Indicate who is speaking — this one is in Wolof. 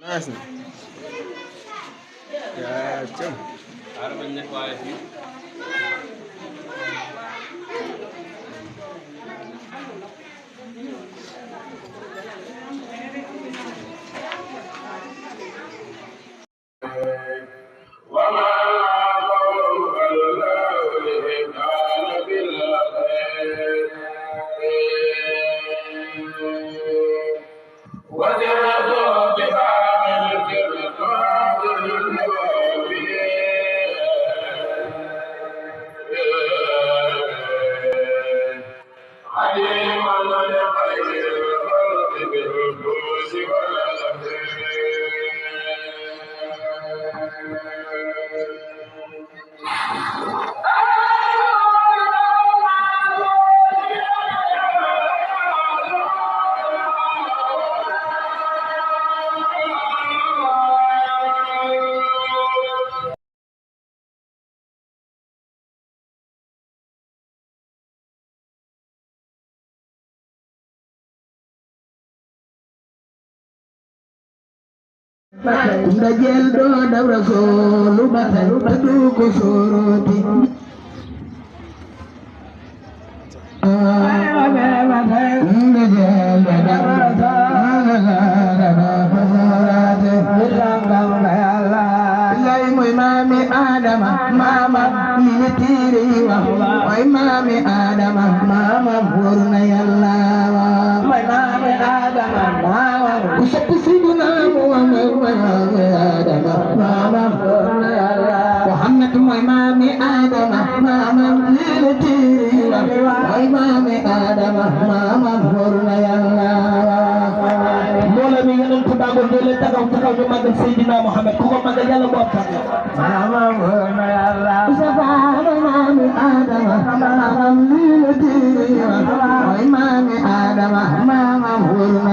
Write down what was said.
Speaker 1: Asli. Ya, jom.
Speaker 2: Ada banyak kualitas.
Speaker 3: Dajel do dawra solu batal badu ko soroti mami adama mama militiri wa mami adama mama burna yalla mami adama mama kusakusibuna Muhammad adama burna yalla Muhammad mami adama mama militiri wa mami adama mama burna yalla mola mi ngeen ko dago dole tagaw ñu magal Seydina Muhammad ku ko magal yalla mo tax mama burna yalla safa mami adama mama militiri wa mami adama mama burna